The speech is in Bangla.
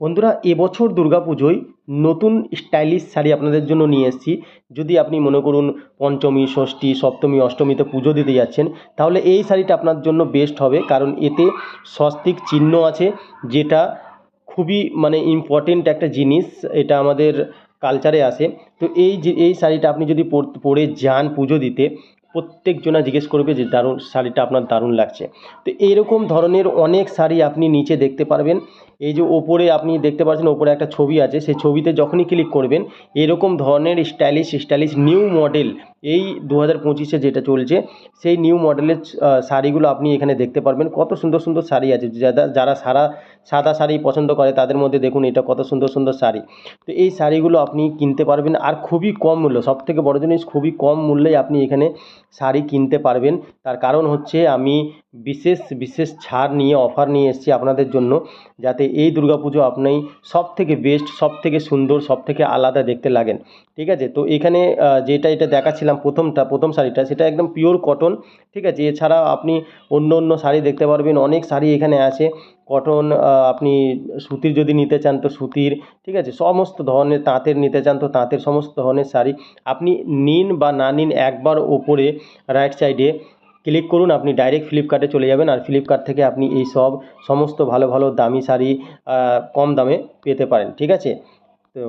বন্ধুরা, এবছর দুর্গাপুজোয় নতুন স্টাইলিশ শাড়ি আপনাদের জন্য নিয়ে এসেছি। যদি আপনি মনে করুন পঞ্চমী, ষষ্ঠী, সপ্তমী, অষ্টমীতে পুজো দিতে যাচ্ছেন, তাহলে এই শাড়িটা আপনার জন্য বেস্ট হবে। কারণ এতে স্বস্তিক চিহ্ন আছে, যেটা খুবই মানে ইম্পর্টেন্ট একটা জিনিস। এটা আমাদের কালচারে আসে। তো এই শাড়িটা আপনি যদি পরে যান পুজো দিতে, প্রত্যেকজনা জিজ্ঞেস করবে যে দারুণ শাড়িটা, আপনার দারুণ লাগছে। তো এইরকম ধরনের অনেক শাড়ি আপনি নিচে দেখতে পারবেন। এই যে ওপরে আপনি দেখতে পাচ্ছেন, ওপরে একটা ছবি আছে, সেই ছবিতে যখনই ক্লিক করবেন এরকম ধরনের স্টাইলিশ স্টাইলিশ নিউ মডেল, এই 2025-এ যেটা চলছে সেই নিউ মডেলের শাড়িগুলো আপনি এখানে দেখতে পারবেন। কত সুন্দর সুন্দর শাড়ি আছে। যারা সাদা শাড়ি পছন্দ করে তাদের মধ্যে দেখুন এটা কত সুন্দর সুন্দর শাড়ি। তো এই শাড়িগুলো আপনি কিনতে পারবেন, আর খুবই কম মূল্য। সবথেকে বড় জিনিস, খুবই কম মূল্যেই আপনি এখানে শাড়ি কিনতে পারবেন। তার কারণ হচ্ছে আমি বিশেষ বিশেষ ছাড় নিয়ে, অফার নিয়ে এসেছি আপনাদের জন্য, যাতে এই দুর্গাপুজো আপনি সবথেকে বেস্ট, সবথেকে সুন্দর, সবথেকে আলাদা দেখতে লাগেন। ঠিক আছে? তো এখানে এটা দেখাচ্ছিলাম প্রথম শাড়িটা, সেটা একদম পিওর কটন। ঠিক আছে? এছাড়া আপনি অন্য অন্য শাড়ি দেখতে পারবেন, অনেক শাড়ি এখানে আছে। কটন, আপনি সুতির যদি নিতে চান তো সুতির, ঠিক আছে? সমস্ত ধরনের, তাঁতের নিতে চান তো তাঁতের সমস্ত ধরনের শাড়ি আপনি নিন বা না নিন, একবার ওপরে রাইট সাইডে ক্লিক করুন, আপনি ডাইরেক্ট ফ্লিপকার্টে চলে যাবেন। আর ফ্লিপকার্ট থেকে আপনি এই সমস্ত ভালো ভালো দামি শাড়ি কম দামে পেতে পারেন। ঠিক আছে? তো